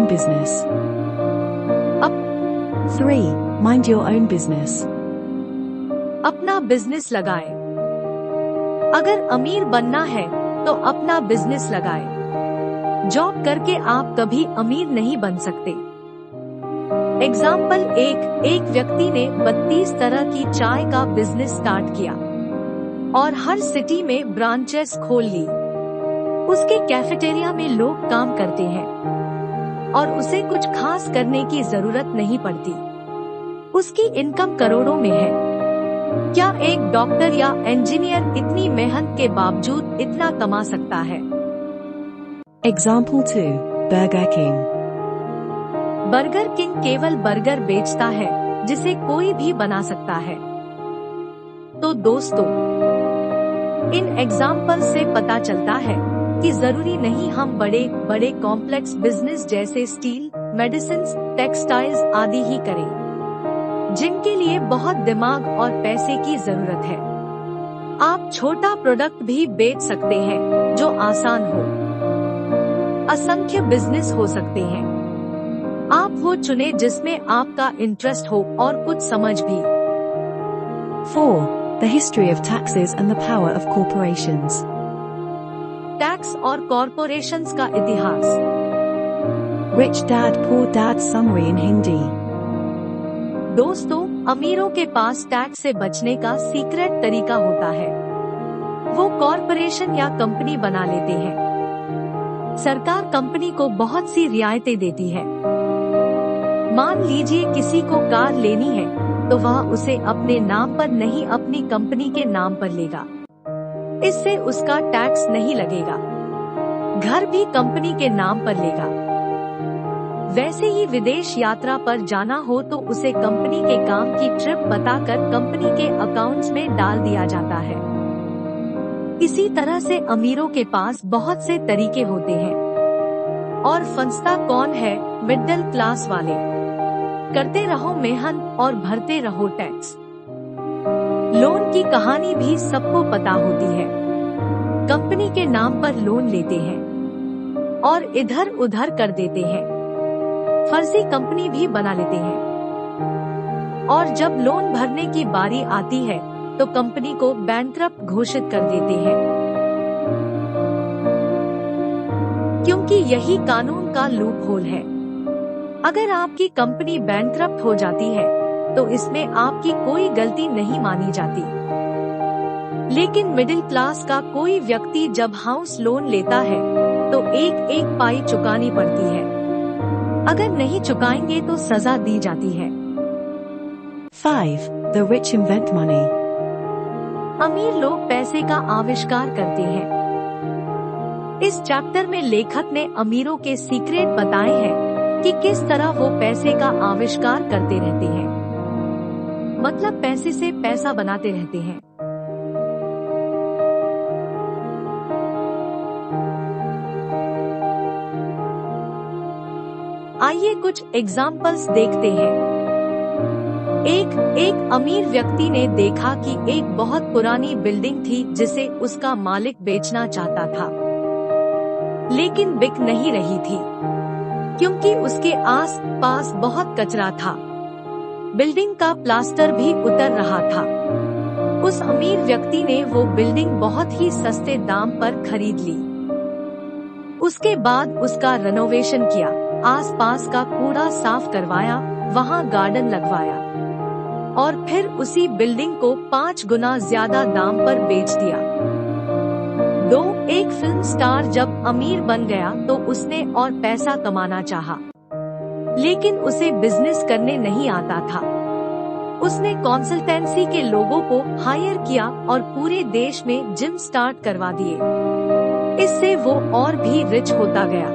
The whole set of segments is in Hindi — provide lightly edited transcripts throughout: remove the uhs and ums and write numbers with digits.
business. Up 3. Mind your own business. अपना बिजनेस लगाएं। अगर अमीर बनना है तो अपना बिजनेस लगाएं। जॉब करके आप कभी अमीर नहीं बन सकते। एग्जाम्पल एक व्यक्ति ने 32 तरह की चाय का बिजनेस स्टार्ट किया और हर सिटी में ब्रांचेस खोल ली। उसके कैफेटेरिया में लोग काम करते हैं और उसे कुछ खास करने की जरूरत नहीं पड़ती। उसकी इनकम करोड़ों में है। क्या एक डॉक्टर या इंजीनियर इतनी मेहनत के बावजूद इतना कमा सकता है? Example 2. Burger King. Burger king केवल बर्गर बेचता है जिसे कोई भी बना सकता है। तो दोस्तों, इन एग्जाम्पल से पता चलता है कि जरूरी नहीं हम बड़े कॉम्प्लेक्स बिजनेस जैसे स्टील, मेडिसिन्स, टेक्सटाइल्स आदि ही करें, जिनके लिए बहुत दिमाग और पैसे की जरूरत है। आप छोटा प्रोडक्ट भी बेच सकते हैं जो आसान हो। असंख्य बिजनेस हो सकते हैं। आप वो चुने जिसमें आपका इंटरेस्ट हो और कुछ समझ भी। 4. The history of taxes and the power of corporations. Tax और कॉरपोरेशंस का इतिहास। Rich Dad Poor Dad Summary in Hindi. दोस्तों, अमीरों के पास टैक्स से बचने का सीक्रेट तरीका होता है। वो कॉरपोरेशन या कंपनी बना लेते हैं। सरकार कंपनी को बहुत सी रियायतें देती है। मान लीजिए किसी को कार लेनी है तो वह उसे अपने नाम पर नहीं अपनी कंपनी के नाम पर लेगा। इससे उसका टैक्स नहीं लगेगा। घर भी कंपनी के नाम पर लेगा। वैसे ही विदेश यात्रा पर जाना हो तो उसे कंपनी के काम की ट्रिप बताकर कंपनी के अकाउंट्स में डाल दिया जाता है। इसी तरह से अमीरों के पास बहुत से तरीके होते हैं। और फंसता कौन है? मिडिल क्लास वाले। करते रहो मेहनत और भरते रहो टैक्स। लोन की कहानी भी सबको पता होती है। कंपनी के नाम पर लोन लेते हैं और इधर उधर कर देते हैं। फर्जी कंपनी भी बना लेते हैं और जब लोन भरने की बारी आती है तो कंपनी को बैंकरप्ट घोषित कर देते हैं, क्योंकि यही कानून का लूप होल है। अगर आपकी कंपनी बैंकरप्ट हो जाती है तो इसमें आपकी कोई गलती नहीं मानी जाती। लेकिन मिडिल क्लास का कोई व्यक्ति जब हाउस लोन लेता है तो एक पाई चुकानी पड़ती है। अगर नहीं चुकाएंगे तो सजा दी जाती है। 5. The rich invent money. अमीर लोग पैसे का आविष्कार करते हैं। इस चैप्टर में लेखक ने अमीरों के सीक्रेट बताए हैं कि किस तरह वो पैसे का आविष्कार करते रहते हैं, मतलब पैसे से पैसा बनाते रहते हैं। आइए कुछ एग्जाम्पल्स देखते हैं। एक अमीर व्यक्ति ने देखा कि एक बहुत पुरानी बिल्डिंग थी जिसे उसका मालिक बेचना चाहता था, लेकिन बिक नहीं रही थी क्योंकि उसके आस पास बहुत कचरा था। बिल्डिंग का प्लास्टर भी उतर रहा था। उस अमीर व्यक्ति ने वो बिल्डिंग बहुत ही सस्ते दाम पर खरीद ली। उसके बाद उसका रेनोवेशन किया, आसपास का कूड़ा साफ करवाया, वहाँ गार्डन लगवाया और फिर उसी बिल्डिंग को 5 गुना ज्यादा दाम पर बेच दिया। एक फिल्म स्टार जब अमीर बन गया तो उसने और पैसा कमाना चाहा, लेकिन उसे बिजनेस करने नहीं आता था। उसने कंसल्टेंसी के लोगों को हायर किया और पूरे देश में जिम स्टार्ट करवा दिए। इससे वो और भी रिच होता गया।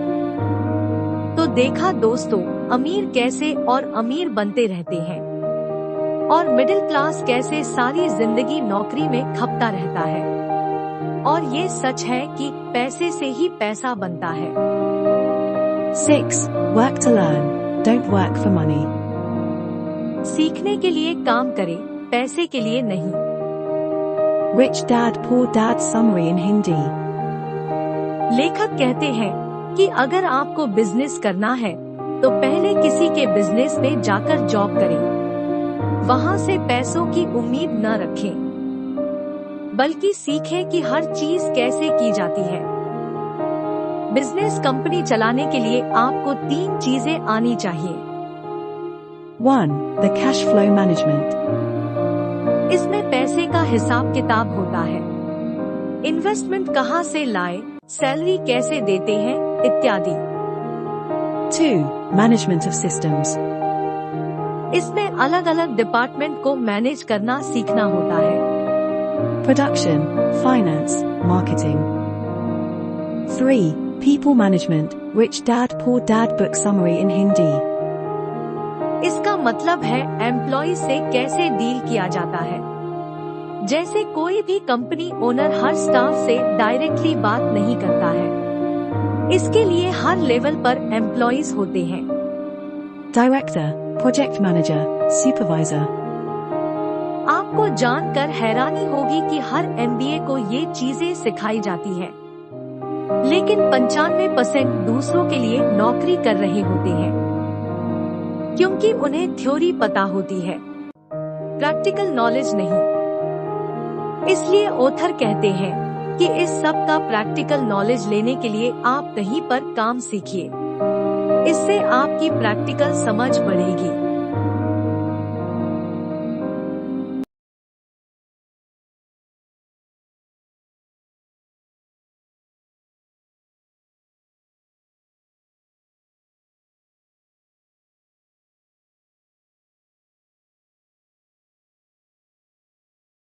तो देखा दोस्तों, अमीर कैसे और अमीर बनते रहते हैं और मिडिल क्लास कैसे सारी जिंदगी नौकरी में खपता रहता है। और ये सच है कि पैसे से ही पैसा बनता है। 6. Work to learn. Don't work for money. सीखने के लिए काम करें, पैसे के लिए नहीं। Rich Dad Poor Dad Summary in Hindi. लेखक कहते हैं कि अगर आपको बिजनेस करना है तो पहले किसी के बिजनेस में जाकर जॉब करें। वहां से पैसों की उम्मीद न रखें, बल्कि सीखें कि हर चीज कैसे की जाती है। बिजनेस कंपनी चलाने के लिए आपको 3 चीजें आनी चाहिए। 1. The cash flow management. इसमें पैसे का हिसाब किताब होता है। इन्वेस्टमेंट कहाँ से लाए, सैलरी कैसे देते हैं, इत्यादि। 2. Management of systems. इसमें अलग अलग डिपार्टमेंट को मैनेज करना सीखना होता है। Production, finance, marketing. 3. People management, rich dad poor dad book summary in Hindi. इसका मतलब है एम्प्लॉय से कैसे डील किया जाता है। जैसे कोई भी कंपनी ओनर हर स्टाफ से डायरेक्टली बात नहीं करता है। इसके लिए हर लेवल पर एम्प्लॉइज होते हैं। Director, project manager, supervisor. आपको जानकर हैरानी होगी कि हर MBA को ये चीजें सिखाई जाती है, लेकिन 95% दूसरों के लिए नौकरी कर रहे होते हैं, क्योंकि उन्हें थ्योरी पता होती है, प्रैक्टिकल नॉलेज नहीं। इसलिए ऑथर कहते हैं कि इस सब का प्रैक्टिकल नॉलेज लेने के लिए आप कहीं पर काम सीखिए। इससे आपकी प्रैक्टिकल समझ बढ़ेगी।